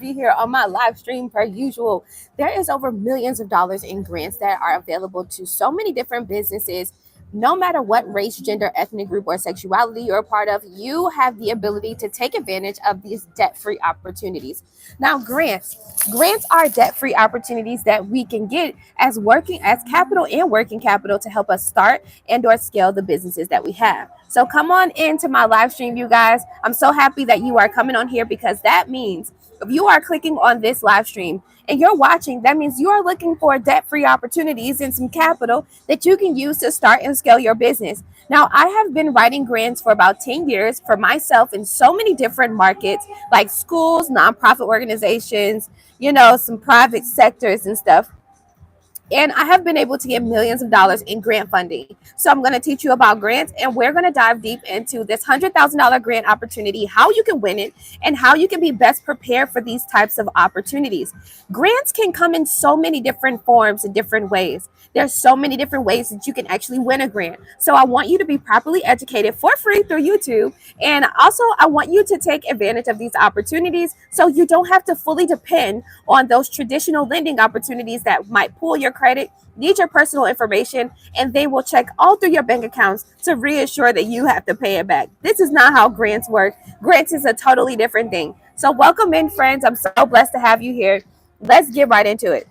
you here on my live stream per usual. There is over millions of dollars in grants that are available to so many different businesses. No matter what race, gender, ethnic group, or sexuality you're a part of, you have the ability to take advantage of these debt-free opportunities. Now, grants are debt-free opportunities that we can get as capital and working capital to help us start and or scale the businesses that we have. So come on into my live stream, you guys. I'm so happy that you are coming on here because that means if you are clicking on this live stream and you're watching, that means you are looking for debt-free opportunities and some capital that you can use to start and scale your business. Now, I have been writing grants for about 10 years for myself in so many different markets, like schools, nonprofit organizations, some private sectors and stuff. And I have been able to get millions of dollars in grant funding. So I'm going to teach you about grants, and we're going to dive deep into this $100,000 grant opportunity, how you can win it, and how you can be best prepared for these types of opportunities. Grants can come in so many different forms and different ways. There's so many different ways that you can actually win a grant. So I want you to be properly educated for free through YouTube. And also, I want you to take advantage of these opportunities so you don't have to fully depend on those traditional lending opportunities that might pull your credit, need your personal information, and they will check all through your bank accounts to reassure that you have to pay it back. This is not how grants work. Grants is a totally different thing. So welcome in, friends. I'm so blessed to have you here. Let's get right into it.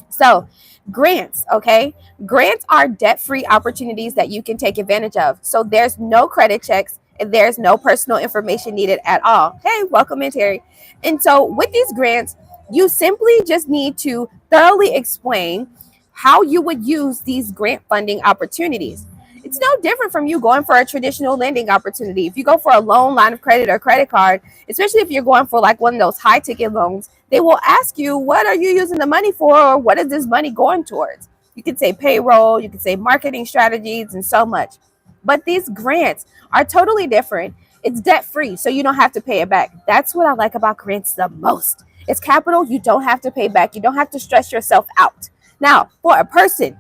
So, grants, okay? Grants are debt-free opportunities that you can take advantage of. So there's no credit checks and there's no personal information needed at all. Hey, welcome in, Terry. And so with these grants, you simply just need to thoroughly explain how you would use these grant funding opportunities. It's no different from you going for a traditional lending opportunity. If you go for a loan, line of credit, or credit card, especially if you're going for like one of those high ticket loans, they will ask you, what are you using the money for, or what is this money going towards? You could say payroll, you could say marketing strategies, and so much. But these grants are totally different. It's debt free, so you don't have to pay it back. That's what I like about grants the most. It's capital you don't have to pay back. You don't have to stress yourself out. Now, for a person,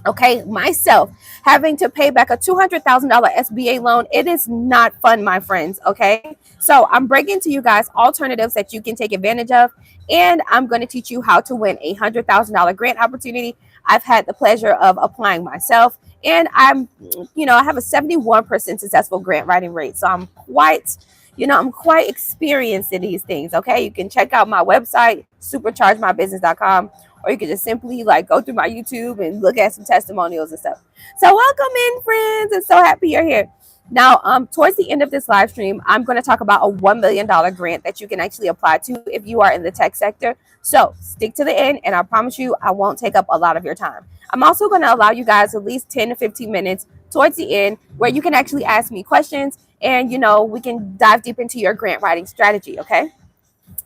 okay, myself having to pay back a $200,000 SBA loan, it is not fun, my friends. Okay, so I'm bringing to you guys alternatives that you can take advantage of, and I'm going to teach you how to win a $100,000 grant opportunity. I've had the pleasure of applying myself, and I have a 71% successful grant writing rate. So I'm quite experienced in these things. Okay, you can check out my website, superchargemybusiness.com, or you can just simply go through my YouTube and look at some testimonials and stuff. So welcome in, friends. I'm so happy you're here. Now, towards the end of this live stream, I'm going to talk about a $1 million grant that you can actually apply to if you are in the tech sector. So stick to the end, and I promise you, I won't take up a lot of your time. I'm also going to allow you guys at least 10 to 15 minutes towards the end where you can actually ask me questions, and we can dive deep into your grant writing strategy. Okay.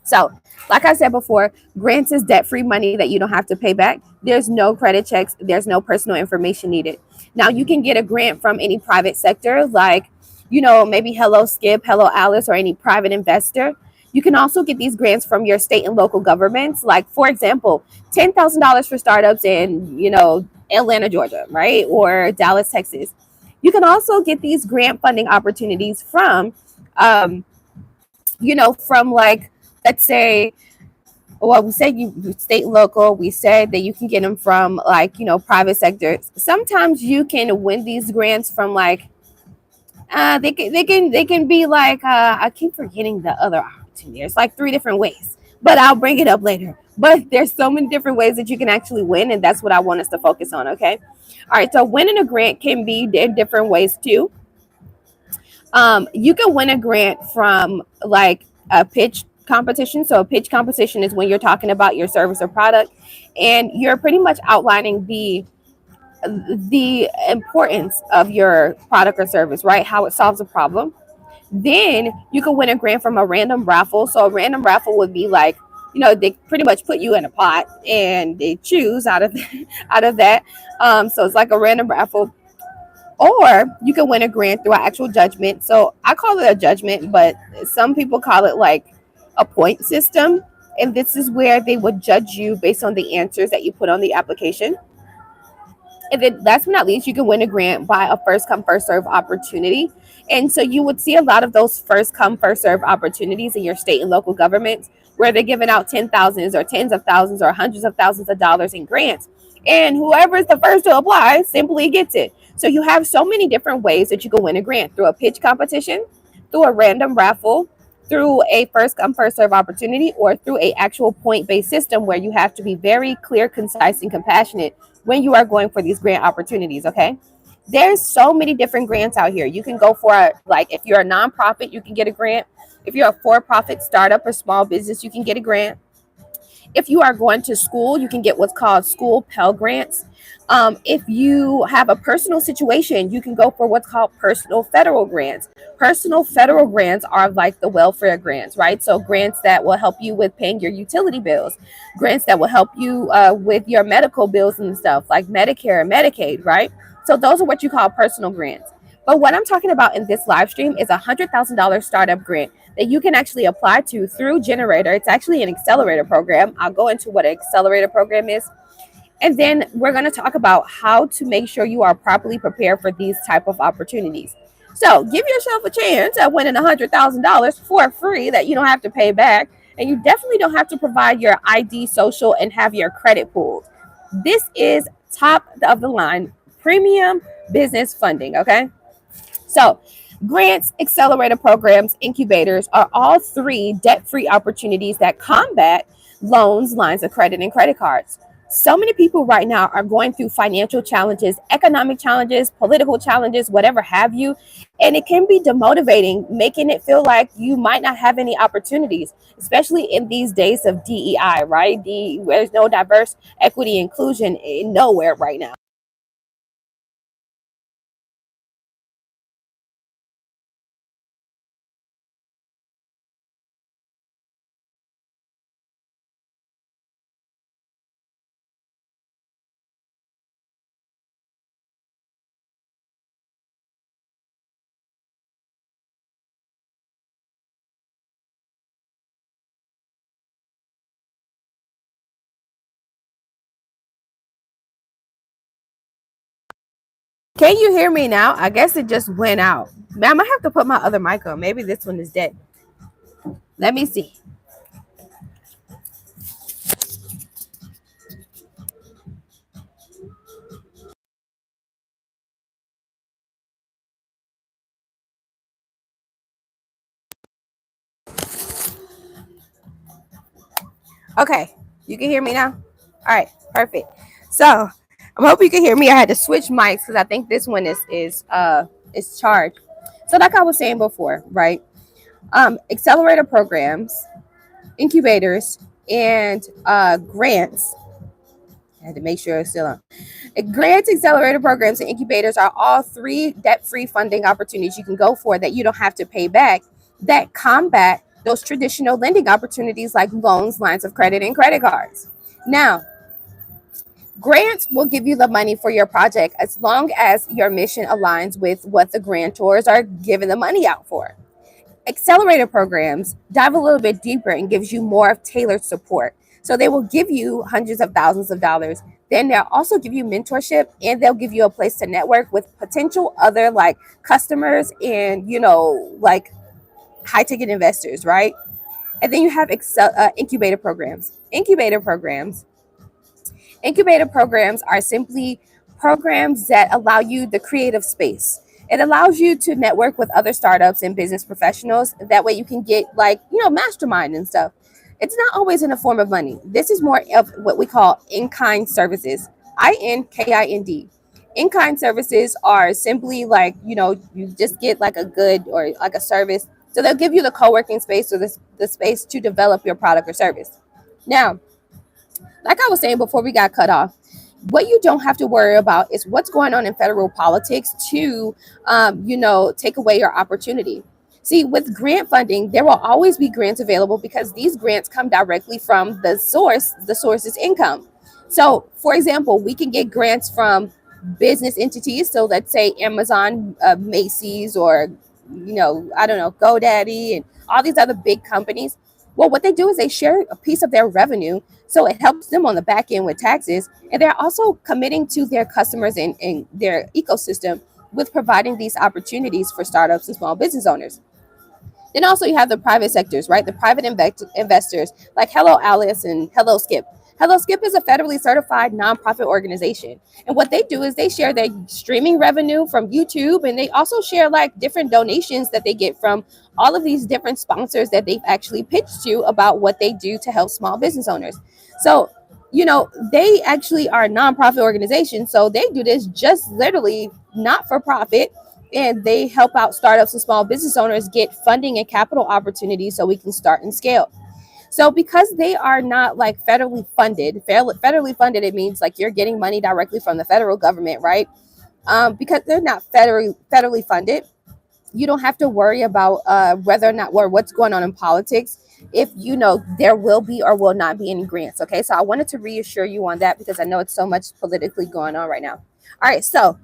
So, like I said before, grants is debt-free money that you don't have to pay back. There's no credit checks. There's no personal information needed. Now, you can get a grant from any private sector, like, maybe Hello Skip, Hello Alice, or any private investor. You can also get these grants from your state and local governments. Like, for example, $10,000 for startups in, Atlanta, Georgia, right? Or Dallas, Texas. You can also get these grant funding opportunities from, like, let's say, well, we said you state and local. We said that you can get them from private sectors. Sometimes you can win these grants from they can be I keep forgetting the other opportunity. There's like 3 different ways, but I'll bring it up later. But there's so many different ways that you can actually win, and that's what I want us to focus on. Okay, all right. So winning a grant can be in different ways too. You can win a grant from a pitch competition. So a pitch competition is when you're talking about your service or product, and you're pretty much outlining the importance of your product or service, right? How it solves a problem. Then you can win a grant from a random raffle. So a random raffle would be they pretty much put you in a pot and they choose out of out of that. So it's like a random raffle. Or you can win a grant through an actual judgment. So I call it a judgment, but some people call it a point system. And this is where they would judge you based on the answers that you put on the application. And then last but not least, you can win a grant by a first come, first serve opportunity. And so you would see a lot of those first come, first serve opportunities in your state and local governments where they're giving out 10,000s or tens of thousands or hundreds of thousands of dollars in grants. And whoever is the first to apply simply gets it. So you have so many different ways that you can win a grant: through a pitch competition, through a random raffle, through a first come first serve opportunity, or through a actual point based system where you have to be very clear, concise, and compassionate when you are going for these grant opportunities. Okay, there's so many different grants out here. You can go for like, if you're a nonprofit, you can get a grant. If you're a for-profit startup or small business, you can get a grant. If you are going to school, you can get what's called school Pell Grants. If you have a personal situation, you can go for what's called personal federal grants. Personal federal grants are like the welfare grants, right? So grants that will help you with paying your utility bills, grants that will help you with your medical bills and stuff like Medicare and Medicaid, right? So those are what you call personal grants. But what I'm talking about in this live stream is $100,000 startup grant that you can actually apply to through Generator. It's actually an accelerator program. I'll go into what an accelerator program is. And then we're going to talk about how to make sure you are properly prepared for these type of opportunities. So give yourself a chance at winning $100,000 for free that you don't have to pay back. And you definitely don't have to provide your ID, social, and have your credit pulled. This is top of the line premium business funding, okay? So, grants, accelerator programs, incubators are all three debt-free opportunities that combat loans, lines of credit, and credit cards. So many people right now are going through financial challenges, economic challenges, political challenges, whatever have you. And it can be demotivating, making it feel like you might not have any opportunities, especially in these days of DEI, right? There's no diverse equity inclusion in nowhere right now. Can you hear me now? I guess it just went out. Man, I might have to put my other mic on. Maybe this one is dead. Let me see. Okay, you can hear me now? All right, perfect. So I hope you can hear me. I had to switch mics because I think this one is charged. So like I was saying before, right? Accelerator programs, incubators, and grants. I had to make sure it's still on. Grants, accelerator programs, and incubators are all three debt-free funding opportunities you can go for that you don't have to pay back, that combat those traditional lending opportunities like loans, lines of credit, and credit cards. Now, grants will give you the money for your project as long as your mission aligns with what the grantors are giving the money out for. Accelerator programs dive a little bit deeper and gives you more of tailored support. So they will give you hundreds of thousands of dollars. Then they'll also give you mentorship, and they'll give you a place to network with potential other like customers and like high ticket investors, right? And then you have incubator programs. Incubator programs are simply programs that allow you the creative space. It allows you to network with other startups and business professionals. That way you can get like, mastermind and stuff. It's not always in the form of money. This is more of what we call in-kind services. INKIND. In-kind services are simply like, you just get like a good or like a service. So they'll give you the co-working space or the space to develop your product or service. Now, like I was saying before we got cut off, what you don't have to worry about is what's going on in federal politics to, take away your opportunity. See, with grant funding, there will always be grants available because these grants come directly from the source's income. So, for example, we can get grants from business entities. So, let's say Amazon, Macy's, or I don't know, GoDaddy, and all these other big companies. Well, what they do is they share a piece of their revenue, so it helps them on the back end with taxes, and they're also committing to their customers and their ecosystem with providing these opportunities for startups and small business owners. Then also you have the private sectors, right? The private investors like Hello Alice and Hello Skip. Hello Skip is a federally certified nonprofit organization. And what they do is they share their streaming revenue from YouTube, and they also share like different donations that they get from all of these different sponsors that they've actually pitched to about what they do to help small business owners. So, they actually are a nonprofit organization. So they do this just literally not for profit, and they help out startups and small business owners get funding and capital opportunities so we can start and scale. So because they are not like federally funded, it means like you're getting money directly from the federal government, right? Because they're not federally funded, you don't have to worry about whether or not or what's going on in politics. If there will be or will not be any grants. Okay, so I wanted to reassure you on that because I know it's so much politically going on right now. All right, so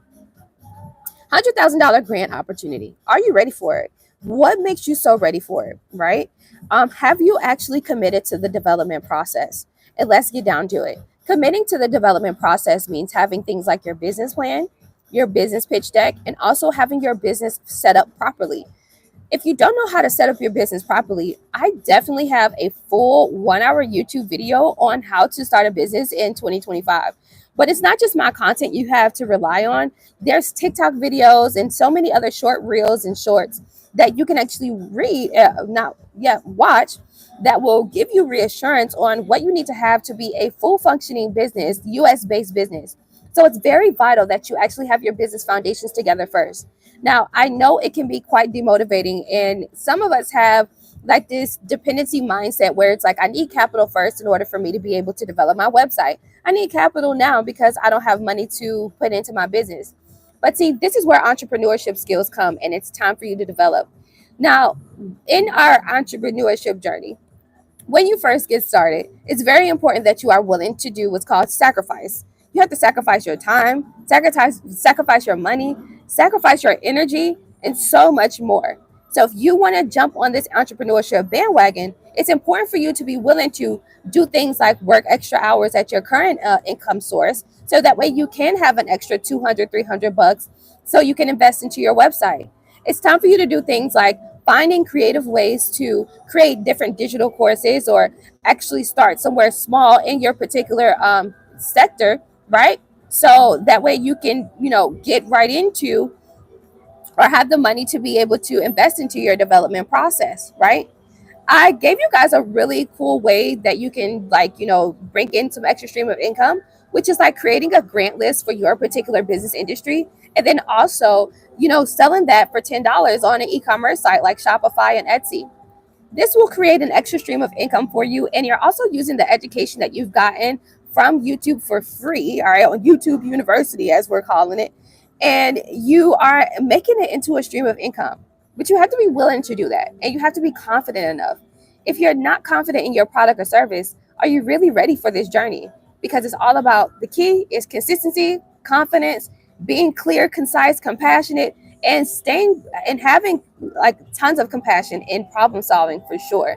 $100,000 grant opportunity. Are you ready for it? What makes you so ready for it, right? Have you actually committed to the development process? And let's get down to it. Committing to the development process means having things like your business plan, your business pitch deck, and also having your business set up properly. If you don't know how to set up your business properly, I definitely have a full 1 hour YouTube video on how to start a business in 2025. But it's not just my content you have to rely on. There's TikTok videos and so many other short reels and shorts that you can actually watch, that will give you reassurance on what you need to have to be a full functioning business, US based business. So it's very vital that you actually have your business foundations together first. Now, I know it can be quite demotivating, and some of us have like this dependency mindset where it's like, I need capital first in order for me to be able to develop my website. I need capital now because I don't have money to put into my business. But see, this is where entrepreneurship skills come, and it's time for you to develop. Now, in our entrepreneurship journey, when you first get started, it's very important that you are willing to do what's called sacrifice. You have to sacrifice your time, sacrifice your money, sacrifice your energy, and so much more. So if you want to jump on this entrepreneurship bandwagon, it's important for you to be willing to do things like work extra hours at your current income source, so that way you can have an extra 200, $300 so you can invest into your website. It's time for you to do things like finding creative ways to create different digital courses, or actually start somewhere small in your particular sector, right? So that way you can, get right into or have the money to be able to invest into your development process, right? I gave you guys a really cool way that you can bring in some extra stream of income, which is like creating a grant list for your particular business industry. And then also, selling that for $10 on an e-commerce site like Shopify and Etsy. This will create an extra stream of income for you. And you're also using the education that you've gotten from YouTube for free, all right, on YouTube University, as we're calling it. And you are making it into a stream of income. But you have to be willing to do that. And you have to be confident enough. If you're not confident in your product or service, are you really ready for this journey? Because it's all about, the key is consistency, confidence, being clear, concise, compassionate, and staying and having like tons of compassion in problem solving for sure.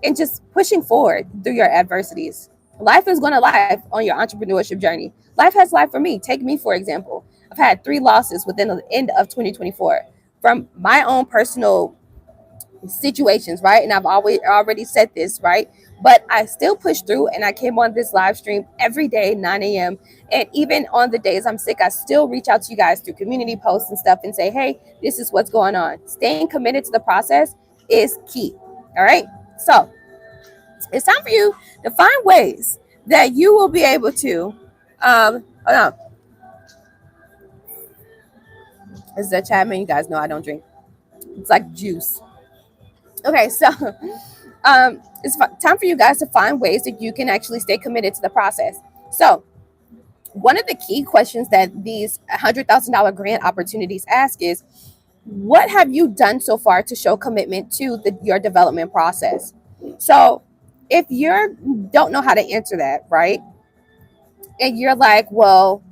And just pushing forward through your adversities. Life is going to life on your entrepreneurship journey. Life has life for me. Take me, for example. I've had 3 losses within the end of 2024 from my own personal situations, right? And I've already said this, right? But I still pushed through, and I came on this live stream every day, 9 a.m. And even on the days I'm sick, I still reach out to you guys through community posts and stuff and say, hey, this is what's going on. Staying committed to the process is key. All right. So it's time for you to find ways that you will be able to, hold on. This is the Chapman. You guys know I don't drink. It's like juice. Okay, so it's time for you guys to find ways that you can actually stay committed to the process. So one of the key questions that these $100,000 grant opportunities ask is, what have you done so far to show commitment to your development process? So if you don't know how to answer that, right? And you're like, well,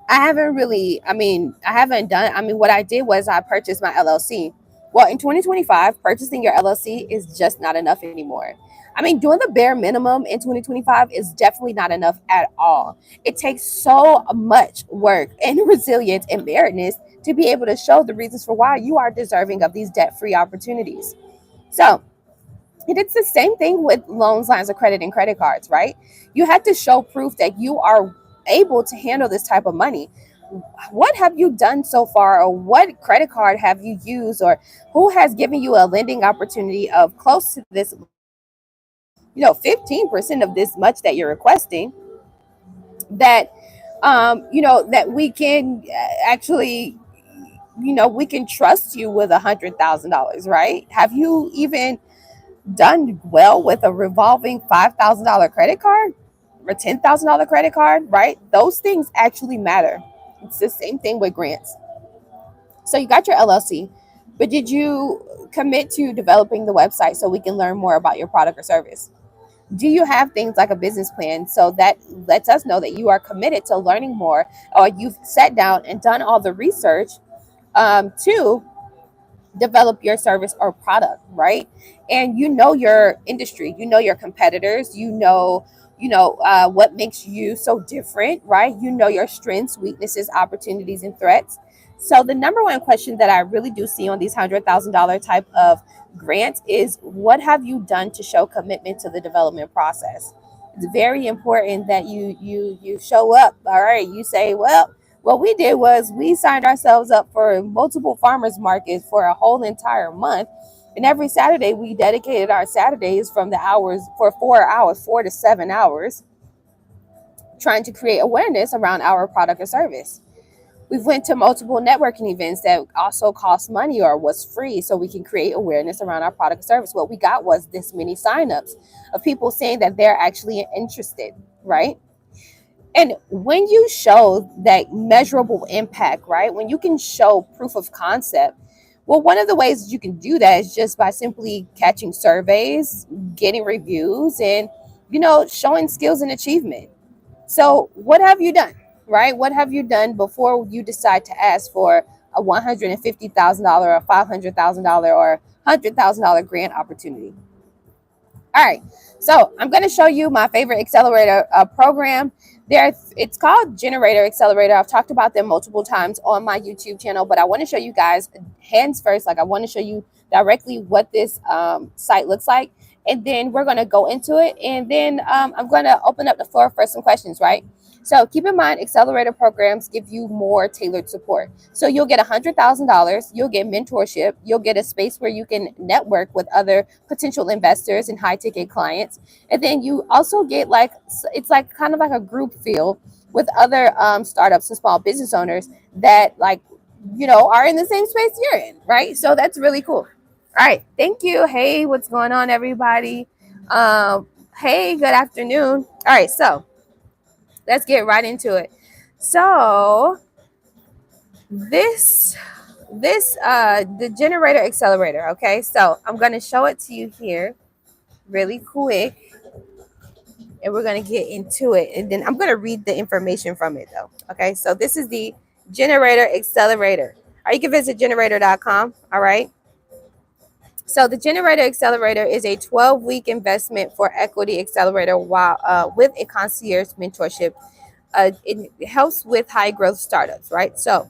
I haven't done, what I did was I purchased my LLC. Well, in 2025, purchasing your LLC is just not enough anymore. Doing the bare minimum in 2025 is definitely not enough at all. It takes so much work and resilience and meritness to be able to show the reasons for why you are deserving of these debt-free opportunities. So, and it's the same thing with loans, lines of credit, and credit cards, right? You had to show proof that you are able to handle this type of money. What have you done so far, or what credit card have you used, or who has given you a lending opportunity of close to this, 15% of this much that you're requesting, that that we can actually, we can trust you with $100,000, right? Have you even done well with a revolving $5,000 credit card or $10,000 credit card, right? Those things actually matter. It's the same thing with grants. So you got your LLC, but did you commit to developing the website so we can learn more about your product or service? Do you have things like a business plan, so that lets us know that you are committed to learning more, or you've sat down and done all the research to develop your service or product, right? And you know your industry, you know your competitors, what makes you so different, right? You know your strengths, weaknesses, opportunities, and threats. So the number one question that I really do see on these $100,000 type of grants is, what have you done to show commitment to the development process? It's very important that you show up. All right, you say, well, what we did was we signed ourselves up for multiple farmers markets for a whole entire month. And every Saturday, we dedicated our Saturdays from the hours for 4 hours, 4 to 7 hours, trying to create awareness around our product or service. We've went to multiple networking events that also cost money or was free, so we can create awareness around our product or service. What we got was this many signups of people saying that they're actually interested, right? And when you show that measurable impact, right? When you can show proof of concept, well, one of the ways you can do that is just by simply catching surveys, getting reviews, and showing skills and achievement. So, what have you done, right? What have you done before you decide to ask for a $150,000 or $500,000 or $100,000 grant opportunity? All right, so I'm going to show you my favorite accelerator program. It's called Generator Accelerator. I've talked about them multiple times on my YouTube channel, but I want to show you guys hands first. Like, I want to show you directly what this site looks like, and then we're going to go into it, and then I'm going to open up the floor for some questions, right? So keep in mind, accelerator programs give you more tailored support. So you'll get $100,000, you'll get mentorship, you'll get a space where you can network with other potential investors and high ticket clients. And then you also get it's like kind of like a group feel with other startups and small business owners that are in the same space you're in, right? So that's really cool. All right, thank you. Hey, what's going on, everybody? Hey, good afternoon. All right, so let's get right into it. So the generator accelerator, okay? So I'm going to show it to you here really quick, and we're going to get into it, and then I'm going to read the information from it though. Okay, so this is the generator accelerator. Or you can visit generator.com. All right, so the Generator Accelerator is a 12-week investment for equity accelerator with a concierge mentorship. It helps with high growth startups, right? So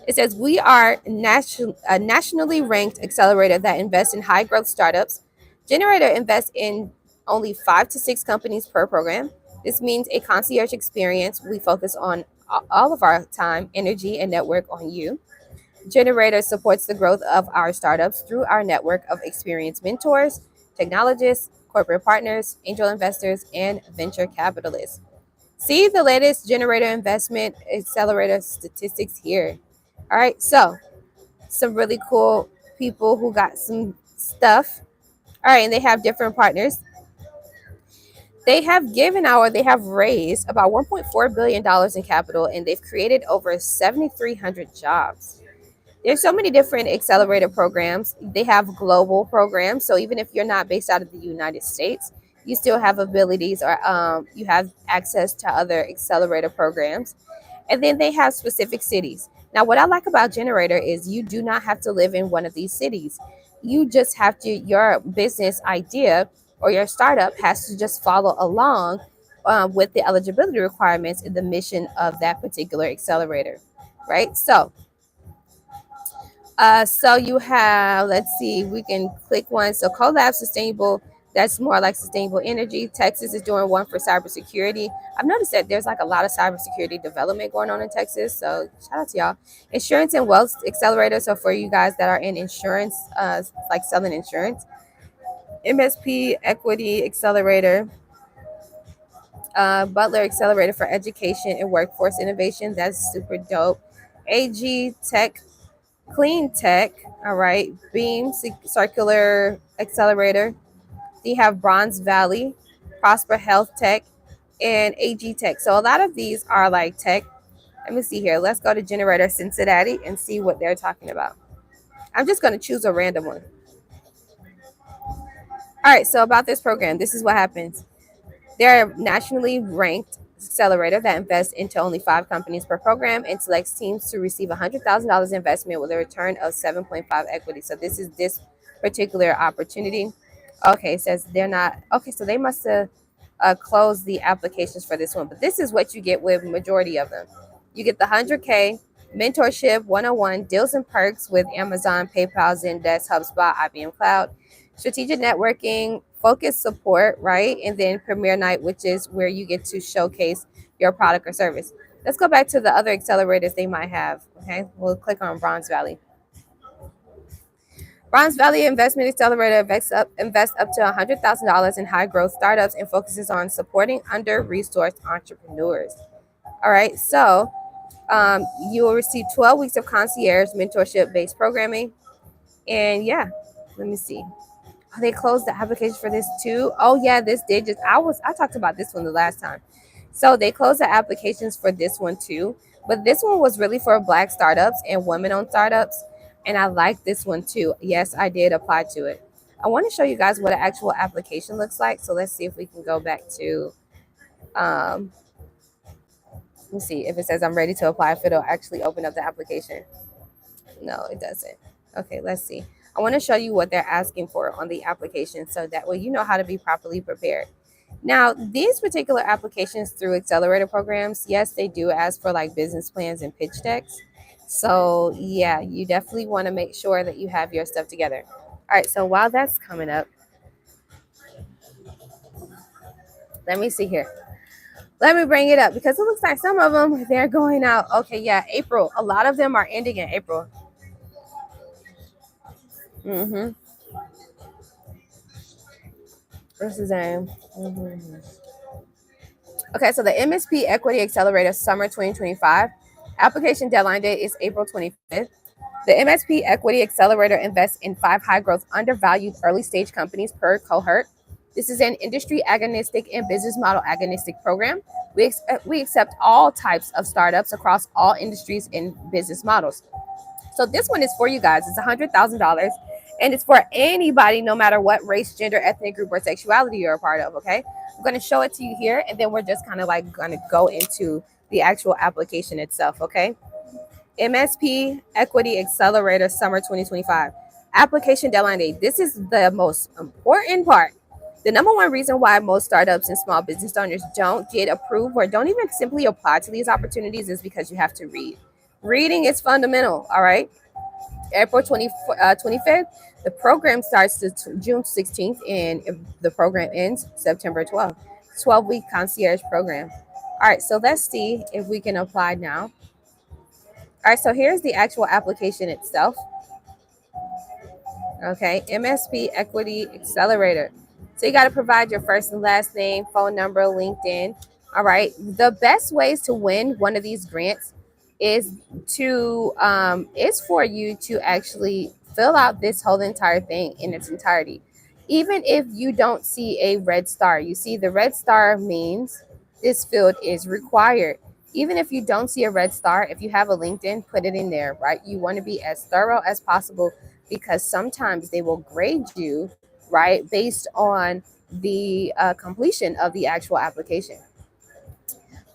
it says we are a nationally ranked accelerator that invests in high growth startups. Generator invests in only 5 to 6 companies per program. This means a concierge experience. We focus on all of our time, energy, and network on you. Generator supports the growth of our startups through our network of experienced mentors, technologists, corporate partners, angel investors, and venture capitalists. See the latest Generator investment accelerator statistics here. All right, so some really cool people who got some stuff. All right, and they have different partners. They have raised about $1.4 billion in capital, and they've created over 7,300 jobs. There's so many different accelerator programs. They have global programs. So even if you're not based out of the United States, you still have abilities, or you have access to other accelerator programs. And then they have specific cities. Now, what I like about Generator is you do not have to live in one of these cities. You just have to, your business idea or your startup has to just follow along with the eligibility requirements and the mission of that particular accelerator, right? So So you have, let's see, we can click one. So Collab Sustainable, that's more like sustainable energy. Texas is doing one for cybersecurity. I've noticed that there's like a lot of cybersecurity development going on in Texas. So shout out to y'all. Insurance and Wealth Accelerator. So for you guys that are in insurance, like selling insurance. MSP Equity Accelerator. Butler Accelerator for Education and Workforce Innovation. That's super dope. AG Tech Clean Tech, all right. Beam Circular Accelerator. They have Bronze Valley, Prosper Health Tech, and AG Tech. So a lot of these are like tech. Let me see here. Let's go to Generator Cincinnati and see what they're talking about. I'm just going to choose a random one. All right. So about this program, this is what happens. They're a nationally ranked accelerator that invests into only 5 companies per program and selects teams to receive $100,000 investment with a return of 7.5 equity. So this is this particular opportunity. Okay, it says they're not. Okay, so they must have closed the applications for this one. But this is what you get with majority of them. You get the 100K mentorship 101 deals and perks with Amazon, PayPal, Zendesk, HubSpot, IBM Cloud, strategic networking, focus support, right? And then premiere night, which is where you get to showcase your product or service. Let's go back to the other accelerators they might have. Okay, we'll click on Bronze Valley. Bronze Valley Investment Accelerator invests up to $100,000 in high growth startups and focuses on supporting under resourced entrepreneurs. All right, so you will receive 12 weeks of concierge mentorship based programming. And yeah, let me see. Oh, they closed the application for this too. Oh yeah, this did just I talked about this one the last time. So they closed the applications for this one too. But this one was really for Black startups and women-owned startups. And I like this one too. Yes, I did apply to it. I want to show you guys what an actual application looks like. So let's see if we can go back to um let's see if it says I'm ready to apply, if it'll actually open up the application. No, it doesn't. Okay, let's see. I want to show you what they're asking for on the application so that way you know how to be properly prepared. Now, these particular applications through accelerator programs, yes, they do ask for like business plans and pitch decks. So, yeah, you definitely want to make sure that you have your stuff together. All right, so while that's coming up, let me see here. Let me bring it up because it looks like some of them they're going out. Okay, yeah, April. A lot of them are ending in April. Mm-hmm. What's his name? Mm-hmm. Okay, so the MSP Equity Accelerator Summer 2025 application deadline date is April 25th. The MSP Equity Accelerator invests in 5 high-growth, undervalued early-stage companies per cohort. This is an industry agnostic and business model agnostic program. We accept all types of startups across all industries and business models. So this one is for you guys. It's $100,000, and it's for anybody, no matter what race, gender, ethnic group, or sexuality you're a part of. Okay, I'm going to show it to you here, and then we're just kind of like going to go into the actual application itself. Okay. MSP Equity Accelerator Summer 2025. Application deadline date. This is the most important part. The number one reason why most startups and small business owners don't get approved or don't even simply apply to these opportunities is because you have to read. Reading is fundamental, all right? April 25th, the program starts to June 16th, and the program ends September 12th. 12-week concierge program. All right, so let's see if we can apply now. All right, so here's the actual application itself. Okay, MSP Equity Accelerator. So you got to provide your first and last name, phone number, LinkedIn. All right, the best ways to win one of these grants is for you to actually fill out this whole entire thing in its entirety. Even if you don't see a red star, you see the red star means this field is required. Even if you don't see a red star, if you have a LinkedIn, put it in there, right? You want to be as thorough as possible because sometimes they will grade you, right, based on the completion of the actual application.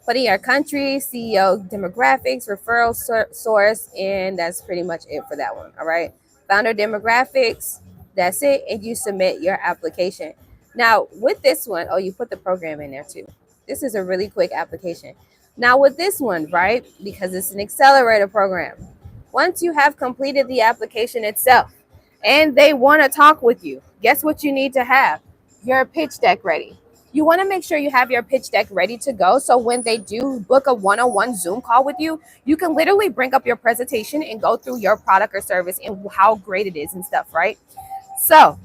Put in your country, CEO demographics, referral source, and that's pretty much it for that one. All right. Founder demographics, that's it. And you submit your application. Now, with this one, oh, you put the program in there too. This is a really quick application. Now, with this one, right, because it's an accelerator program, Once you have completed the application itself and they want to talk with you, guess what you need to have? Your pitch deck ready. You want to make sure you have your pitch deck ready to go. So when they do book a one-on-one Zoom call with you, you can literally bring up your presentation and go through your product or service and how great it is and stuff, right? So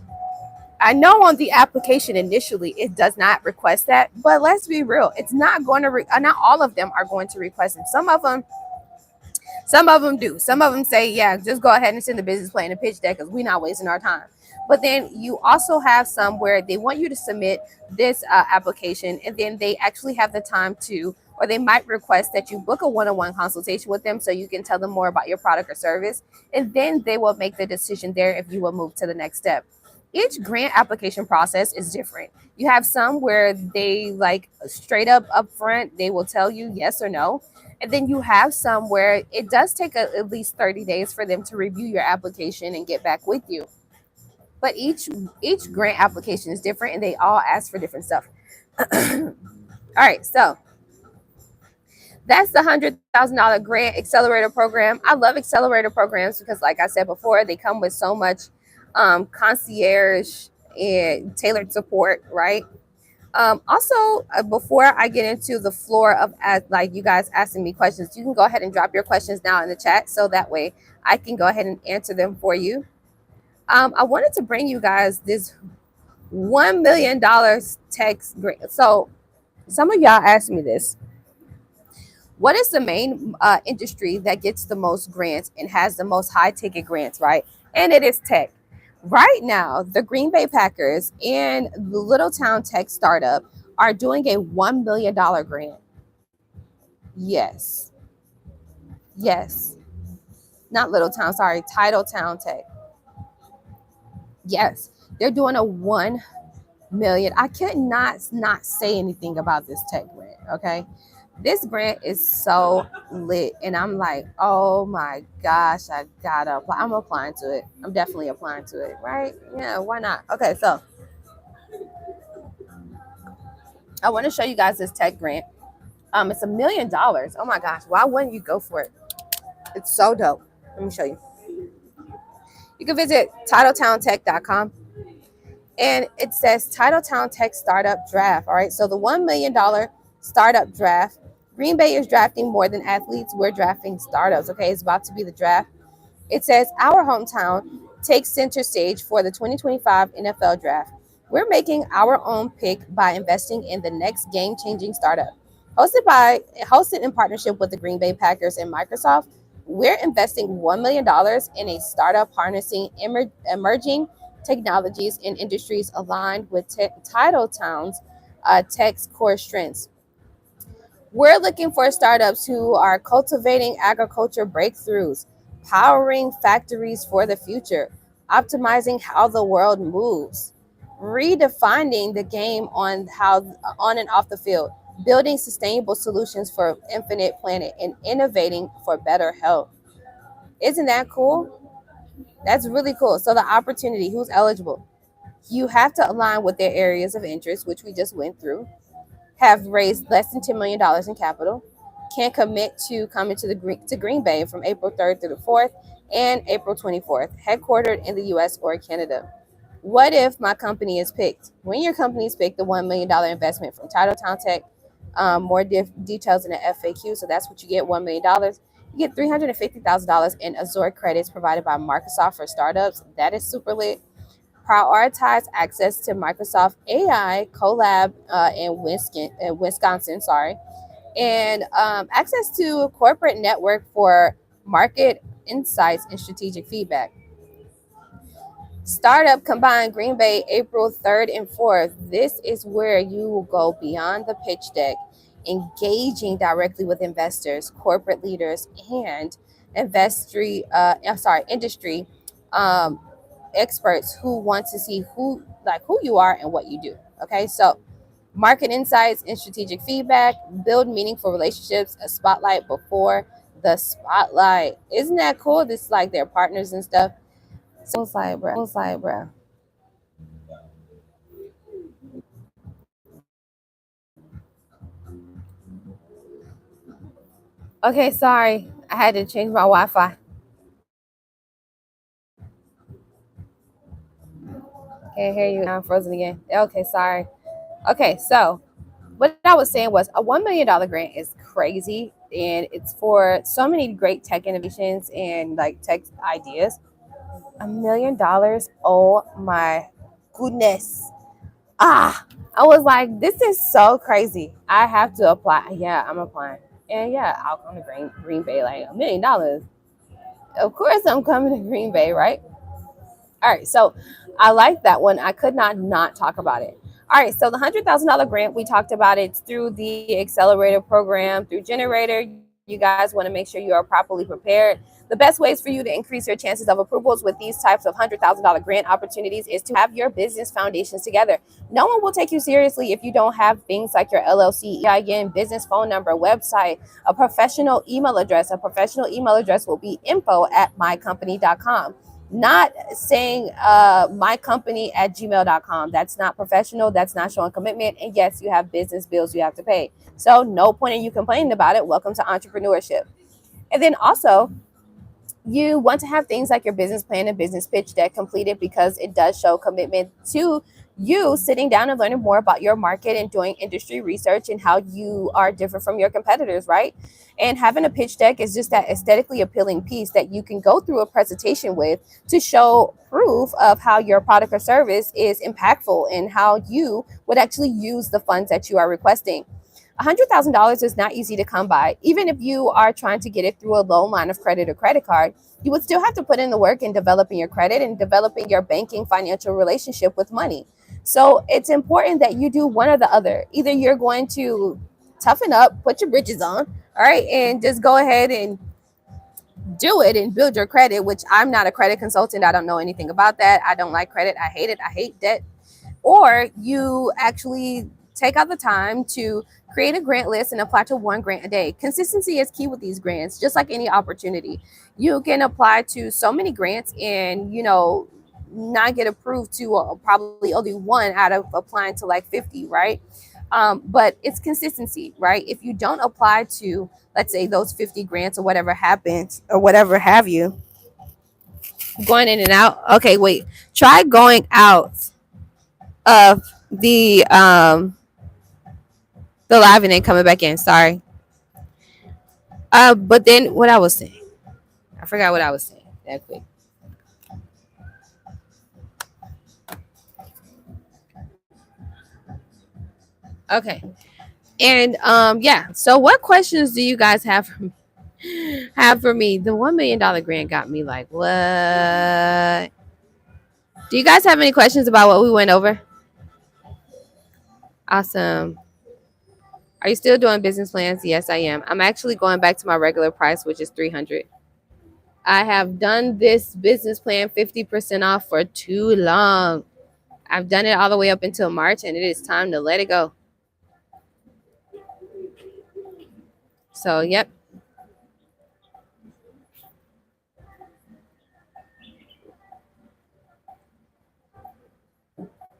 I know on the application initially it does not request that, but let's be real, it's not going to. Not all of them are going to request it. Some of them do. Some of them say, yeah, just go ahead and send the business plan and pitch deck because we're not wasting our time. But then you also have some where they want you to submit this application and then they actually have the time to, or they might request that you book a one-on-one consultation with them so you can tell them more about your product or service. And then they will make the decision there if you will move to the next step. Each grant application process is different. You have some where they like straight up upfront, they will tell you yes or no. And then you have some where it does take at least 30 days for them to review your application and get back with you. But each grant application is different and they all ask for different stuff. All right, so that's the $100,000 grant accelerator program. I love accelerator programs because, like I said before, they come with so much concierge and tailored support, right? Also, before I get into the floor of like you guys asking me questions, you can go ahead and drop your questions now in the chat so that way I can go ahead and answer them for you. I wanted to bring you guys this $1 million text grant. So some of y'all asked me this. What is the main industry that gets the most grants and has the most high ticket grants, right? And it is tech. Right now, the Green Bay Packers and the Little Town Tech Startup are doing a $1 million grant. Yes. Yes. Not Little Town, sorry, Title Town Tech. Yes. They're doing a 1 million. I could not say anything about this tech grant, okay? This grant is so lit, and I'm like, oh my gosh, I gotta apply. I'm applying to it. I'm definitely applying to it, right? Yeah, why not? Okay, so I want to show you guys this tech grant. It's $1 million. Oh my gosh, why wouldn't you go for it? It's so dope. Let me show you. You can visit TitletownTech.com, and it says Titletown Tech Startup Draft. All right, so the $1 million startup draft. Green Bay is drafting more than athletes. We're drafting startups. Okay, it's about to be the draft. It says our hometown takes center stage for the 2025 NFL draft. We're making our own pick by investing in the next game-changing startup. Hosted in partnership with the Green Bay Packers and Microsoft, we're investing $1 million in a startup harnessing emerging technologies in industries aligned with Titletown's tech's core strengths. We're looking for startups who are cultivating agriculture breakthroughs, powering factories for the future, optimizing how the world moves, redefining the game on and off the field, building sustainable solutions for infinite planet, and innovating for better health. Isn't that cool? That's really cool. So the opportunity, who's eligible? You have to align with their areas of interest, which we just went through, have raised less than $10 million in capital, can commit to coming to Green Bay from April 3rd through the 4th and April 24th, headquartered in the US or Canada. What if my company is picked? When your company is picked, the $1 million investment from Titletown Tech, more details in the FAQ. So that's what you get, $1 million. You get $350,000 in Azure credits provided by Microsoft for startups. That is super lit. Prioritize access to Microsoft AI Colab in Wisconsin, and access to a corporate network for market insights and strategic feedback. Startup combined Green Bay, April 3rd and 4th. This is where you will go beyond the pitch deck, engaging directly with investors, corporate leaders, and industry um, experts who want to see who you are and what you do. Okay, so market insights and strategic feedback, build meaningful relationships, a spotlight before the spotlight. Isn't that cool? This is like their partners and stuff. So it's like, bro. Okay, sorry. I had to change my Wi-Fi. Can't hear you. I'm frozen again. Okay, sorry. Okay, so what I was saying was a $1 million grant is crazy, and it's for so many great tech innovations and like tech ideas. $1 million. Oh my goodness. I was like, this is so crazy. I have to apply. Yeah, I'm applying. And yeah, I'll come to Green Bay, like $1 million. Of course I'm coming to Green Bay, right? All right, so I like that one. I could not talk about it. All right, so the $100,000 grant, we talked about it through the Accelerator program, through Generator. You guys want to make sure you are properly prepared. The best ways for you to increase your chances of approvals with these types of $100,000 grant opportunities is to have your business foundations together. No one will take you seriously if you don't have things like your LLC, EIN, business phone number, website, a professional email address. A professional email address will be info@mycompany.com, not saying mycompany@gmail.com. That's not professional. That's not showing commitment. And yes, you have business bills you have to pay. So no point in you complaining about it. Welcome to entrepreneurship. And then also, you want to have things like your business plan and business pitch deck completed because it does show commitment to you sitting down and learning more about your market and doing industry research and how you are different from your competitors, right? And having a pitch deck is just that aesthetically appealing piece that you can go through a presentation with to show proof of how your product or service is impactful and how you would actually use the funds that you are requesting. $100,000 is not easy to come by. Even if you are trying to get it through a loan line of credit or credit card, you would still have to put in the work in developing your credit and developing your banking financial relationship with money. So it's important that you do one or the other. Either you're going to toughen up, put your bridges on, all right, and just go ahead and do it and build your credit, which I'm not a credit consultant. I don't know anything about that. I don't like credit. I hate it. I hate debt. Or you actually take out the time to create a grant list and apply to one grant a day. Consistency is key with these grants, just like any opportunity. You can apply to so many grants and, not get approved to probably only one out of applying to like 50, right? But it's consistency, right? If you don't apply to, let's say, those 50 grants or whatever happens or whatever have you, going in and out. Okay, wait. Try going out of the live and then coming back in. Sorry. But then what I was saying, I forgot what I was saying that quick. Okay. And yeah. So what questions do you guys have for me? The $1 million grant got me like, what? Do you guys have any questions about what we went over? Awesome. Are you still doing business plans? Yes, I am. I'm actually going back to my regular price, which is 300. I have done this business plan 50% off for too long. I've done it all the way up until March, and it is time to let it go. So, yep.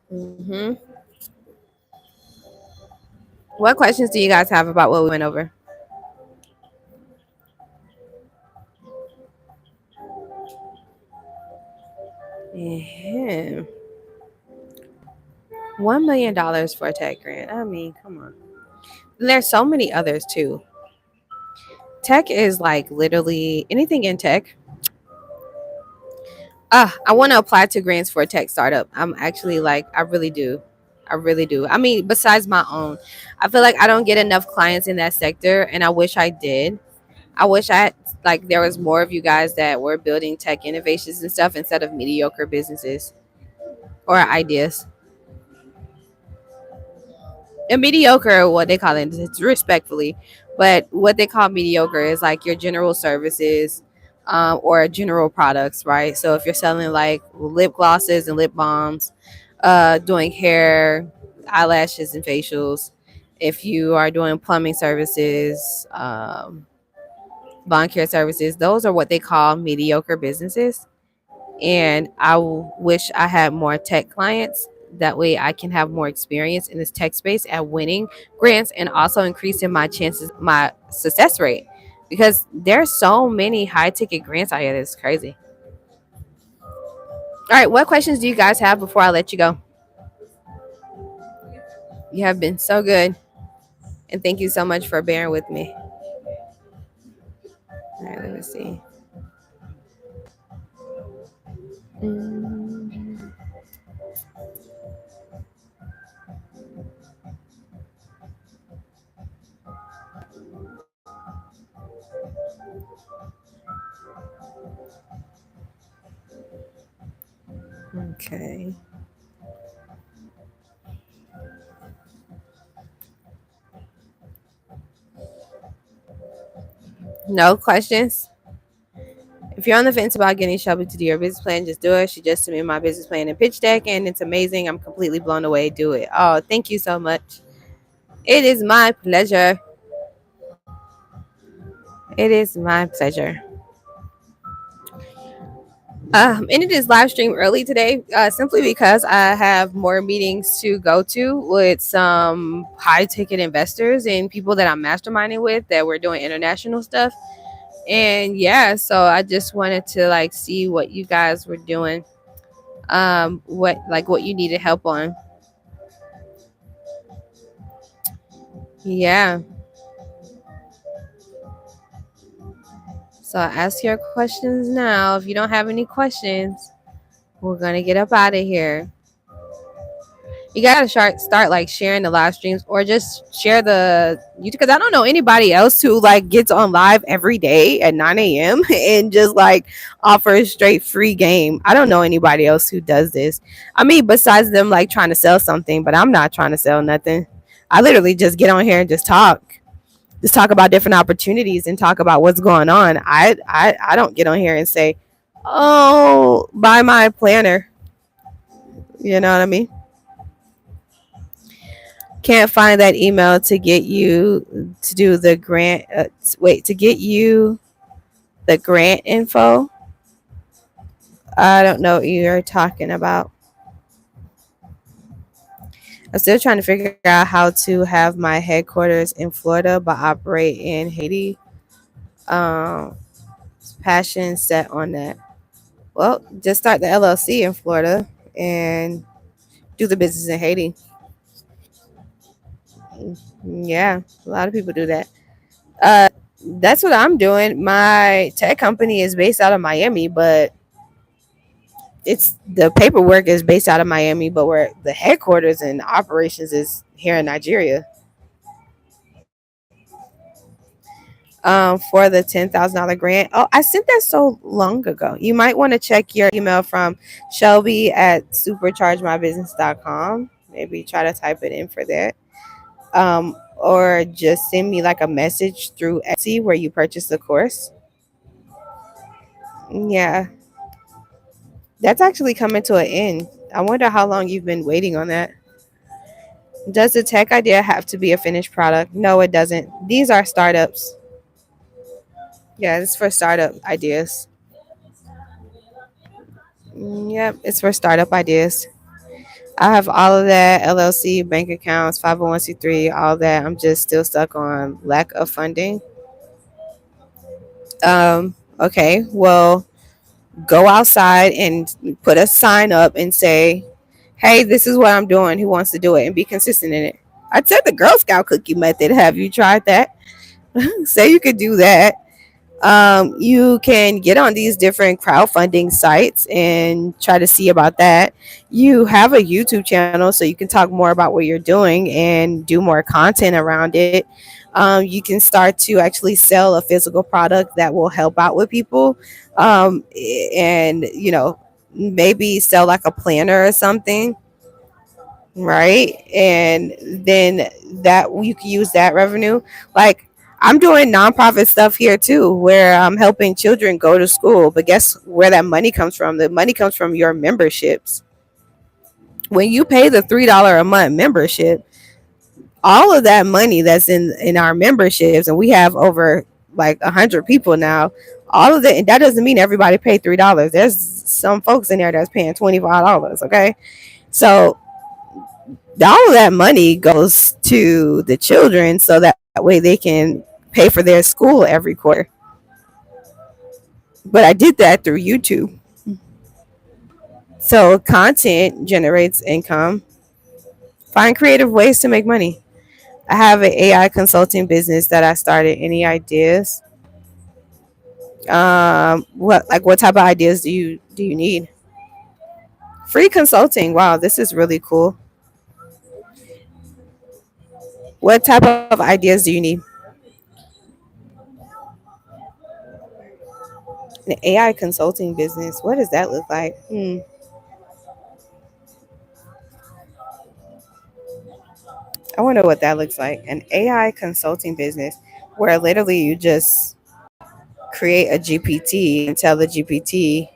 hmm What questions do you guys have about what we went over? Yeah. $1 million for a tech grant. I mean, come on. There's so many others too. Tech is like literally anything in tech. I want to apply to grants for a tech startup. I'm actually like, I really do. I really do. I mean, besides my own, I feel like I don't get enough clients in that sector, and I wish I did. I wish like there was more of you guys that were building tech innovations and stuff instead of mediocre businesses or ideas. And mediocre, what they call it, it's respectfully, but what they call mediocre is like your general services, or general products, right? So if you're selling like lip glosses and lip balms, doing hair, eyelashes, and facials, if you are doing plumbing services, lawn care services, those are what they call mediocre businesses. And wish I had more tech clients. That way I can have more experience in this tech space at winning grants and also increasing my chances, my success rate. Because there's so many high ticket grants out here that's crazy. All right, what questions do you guys have before I let you go? You have been so good, and thank you so much for bearing with me. All right, let me see. Mm, okay. No questions? If you're on the fence about getting Shelby to do your business plan, just do it. She just submitted my business plan and pitch deck, and it's amazing. I'm completely blown away. Do it. Oh, thank you so much. It is my pleasure. It is my pleasure. And it is live stream early today, simply because I have more meetings to go to with some high ticket investors and people that I'm masterminding with that we're doing international stuff. And yeah, so I just wanted to like see what you guys were doing, what you needed help on. Yeah. So ask your questions now. If you don't have any questions, we're gonna get up out of here. You gotta start like sharing the live streams or just share the YouTube, because I don't know anybody else who like gets on live every day at 9 a.m. and just like offers straight free game. I don't know anybody else who does this. I mean, besides them like trying to sell something, but I'm not trying to sell nothing. I literally just get on here and just talk about different opportunities and talk about what's going on. I don't get on here and say, oh, buy my planner. You know what I mean? Can't find that email to get you to do the grant. To get you the grant info. I don't know what you're talking about. I'm still trying to figure out how to have my headquarters in Florida but operate in Haiti. Um, Passion set on that. Well, just start the LLC in Florida and do the business in Haiti. Yeah, a lot of people do that. That's what I'm doing. My tech company is based out of Miami, but it's the paperwork is based out of Miami, but where the headquarters and operations is here in Nigeria. For the $10,000 grant. Oh, I sent that so long ago. You might want to check your email from Shelby at superchargemybusiness.com. Maybe try to type it in for that. Or just send me like a message through Etsy where you purchased the course. Yeah, that's actually coming to an end. I wonder how long you've been waiting on that. Does the tech idea have to be a finished product? No, it doesn't. These are startups. Yeah, it's for startup ideas. Yep, it's for startup ideas. I have all of that LLC, bank accounts, 501c3, all that. I'm just still stuck on lack of funding. Okay, well, go outside and put a sign up and say, hey, this is what I'm doing. Who wants to do it? And be consistent in it. I said the Girl Scout cookie method. Have you tried that? Say you could do that. You can get on these different crowdfunding sites and try to see about that. You have a YouTube channel, so you can talk more about what you're doing and do more content around it. You can start to actually sell a physical product that will help out with people. And, maybe sell like a planner or something, right? And then that you can use that revenue. Like I'm doing nonprofit stuff here too, where I'm helping children go to school. But guess where that money comes from? The money comes from your memberships. When you pay the $3 a month membership, all of that money that's in our memberships, and we have over like 100 people now. All of that, and that doesn't mean everybody paid $3. There's some folks in there that's paying $25. Okay, so all of that money goes to the children so that way they can pay for their school every quarter. But I did that through YouTube. So content generates income. Find creative ways to make money. I have an AI consulting business that I started. Any ideas? What type of ideas do you need? Free consulting. Wow, this is really cool. What type of ideas do you need? An AI consulting business. What does that look like? I wonder what that looks like. An AI consulting business where literally you just create a GPT and tell the GPT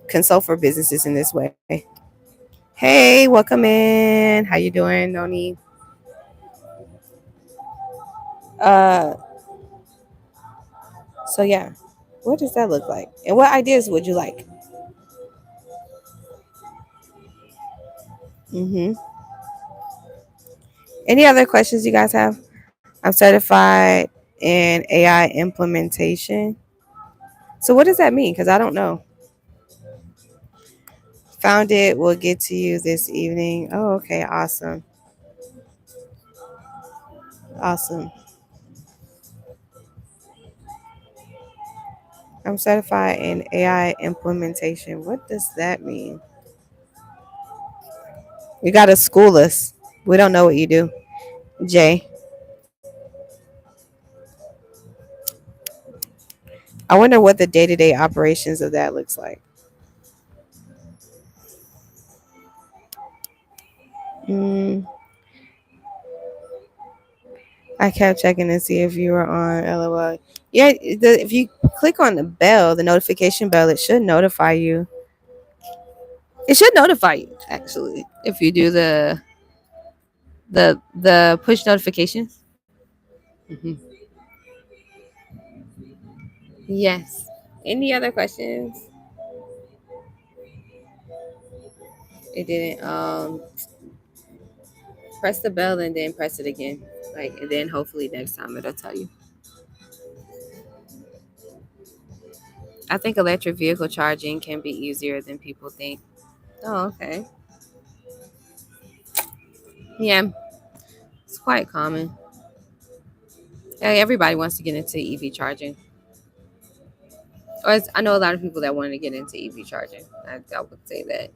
consult for businesses in this way. Hey, welcome in. How you doing, Noni? Uh, so yeah, what does that look like? And what ideas would you like? hmm Any other questions you guys have? I'm certified in AI implementation. So what does that mean? Because I don't know. Found it. We'll get to you this evening. Oh, okay. Awesome. Awesome. I'm certified in AI implementation. What does that mean? You got to school us. We don't know what you do. Jay, I wonder what the day to day operations of that looks like. Mm, I kept checking to see if you were on LOL. Yeah, if you click on the bell, the notification bell, it should notify you. It should notify you actually if you do the push notifications. hmm Yes. Any other questions? It didn't. Press the bell and then press it again. And then hopefully next time it'll tell you. I think electric vehicle charging can be easier than people think. Oh, okay. Yeah, it's quite common. Everybody wants to get into EV charging. I know a lot of people that want to get into EV charging. I would say that.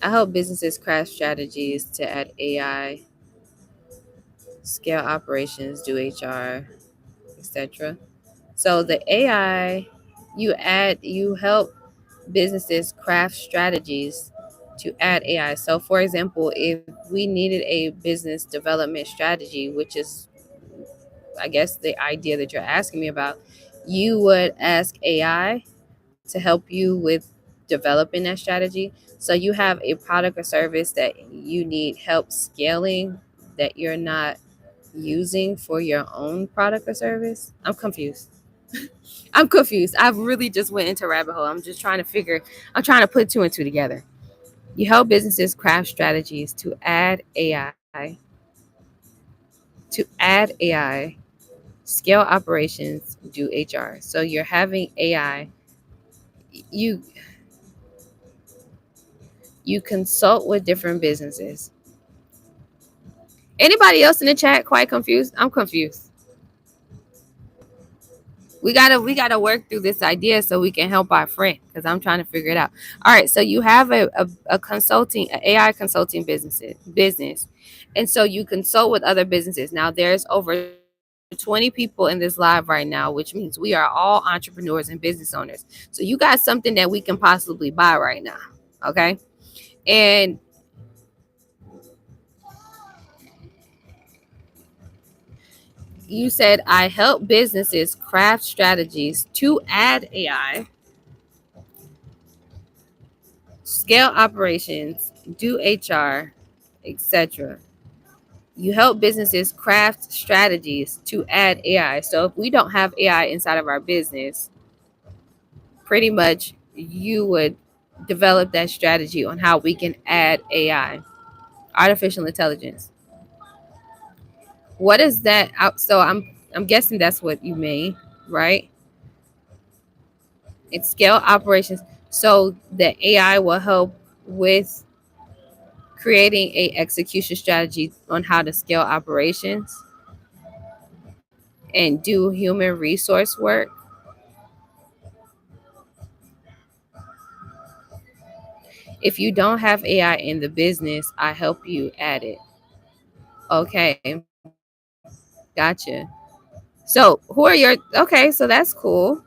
I help businesses craft strategies to add AI, scale operations, do HR, etc. So the AI, you help businesses craft strategies to add AI. So for example, if we needed a business development strategy, which is I guess the idea that you're asking me about, you would ask AI to help you with developing that strategy. So you have a product or service that you need help scaling that you're not using for your own product or service. I'm confused. I'm confused. I've really just went into rabbit hole. I'm trying to put two and two together. You help businesses craft strategies to add AI, scale operations, do HR. So you're having AI, you you consult with different businesses. Anybody else in the chat quite confused? I'm confused. We gotta work through this idea so we can help our friend because I'm trying to figure it out. All right, so you have a consulting, a AI consulting business, and so you consult with other businesses. Now there's over 20 people in this live right now, which means we are all entrepreneurs and business owners. So you got something that we can possibly buy right now, okay? And you said I help businesses craft strategies to add AI, scale operations, do HR, etc. You help businesses craft strategies to add AI. So if we don't have AI inside of our business, pretty much you would develop that strategy on how we can add AI, artificial intelligence. What is that? So I'm guessing that's what you mean, right? It's scale operations. So the AI will help with creating a execution strategy on how to scale operations and do human resource work. If you don't have AI in the business, I help you add it. Okay, gotcha. So who are your okay, so that's cool.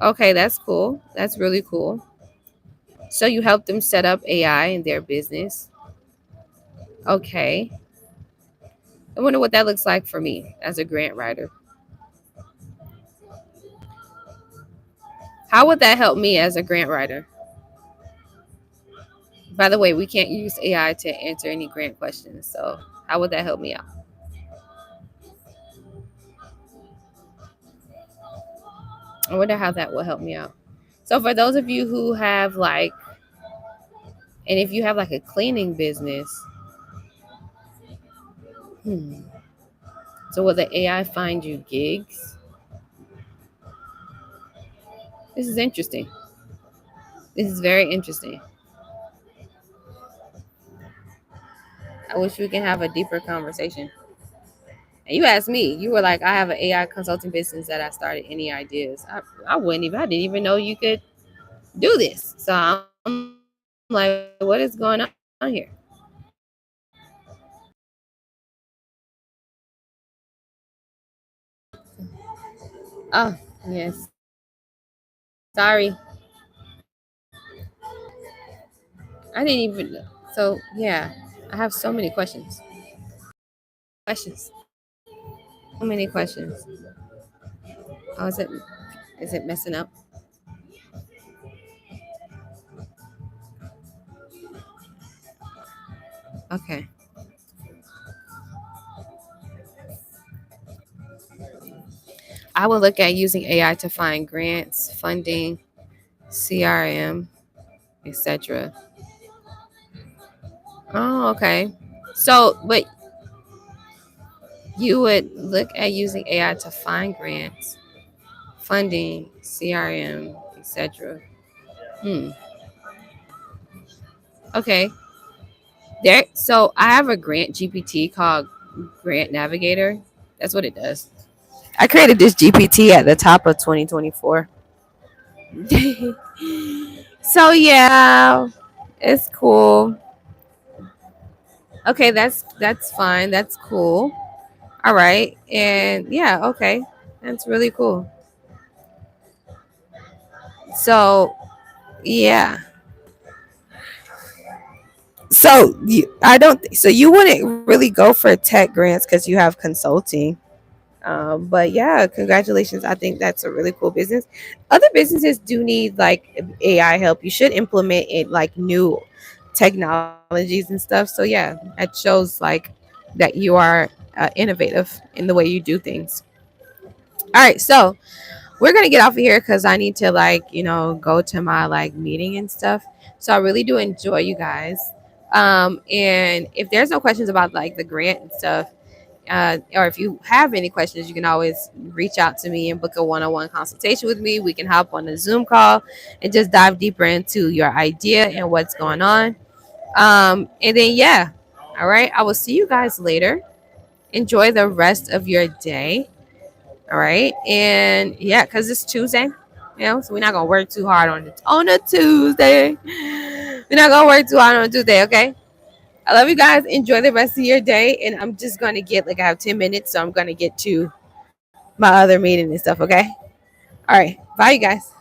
Okay, that's cool. That's really cool. So you help them set up AI in their business. Okay. I wonder what that looks like for me as a grant writer. How would that help me as a grant writer? By the way, we can't use AI to answer any grant questions. So how would that help me out? I wonder how that will help me out. So for those of you who have like, and if you have like a cleaning business, hmm, so will the AI find you gigs? This is interesting. This is very interesting. I wish we can have a deeper conversation. And you asked me, you were like, I have an AI consulting business that I started. Any ideas? I wouldn't even, I didn't even know you could do this. So I'm like, what is going on here? Oh, yes. Sorry. I didn't even, so yeah, I have so many questions. Questions. So many questions. Oh, is it messing up? Okay. I will look at using AI to find grants, funding, CRM, etc. Oh, okay. So, but you would look at using AI to find grants, funding, CRM, etc. Hmm. Okay. There. So I have a grant GPT called Grant Navigator. That's what it does. I created this GPT at the top of 2024. So yeah, it's cool. Okay, that's fine. That's cool. All right. And yeah, okay. That's really cool. So, yeah. So, I don't so you wouldn't really go for tech grants cuz you have consulting. But yeah, congratulations. I think that's a really cool business. Other businesses do need like AI help. You should implement it like new technologies and stuff. So yeah, it shows like that you are innovative in the way you do things. All right, so we're gonna get off of here because I need to like go to my like meeting and stuff. So I really do enjoy you guys. And if there's no questions about like the grant and stuff, or if you have any questions, you can always reach out to me and book a one-on-one consultation with me. We can hop on a Zoom call and just dive deeper into your idea and what's going on. And then yeah, all right. I will see you guys later. Enjoy the rest of your day. All right. And yeah, because it's Tuesday, so we're not gonna work too hard on a Tuesday. We're not gonna work too hard on a Tuesday, okay? I love you guys. Enjoy the rest of your day. And I'm just gonna get like I have 10 minutes, so I'm gonna get to my other meeting and stuff, okay? All right. Bye you guys.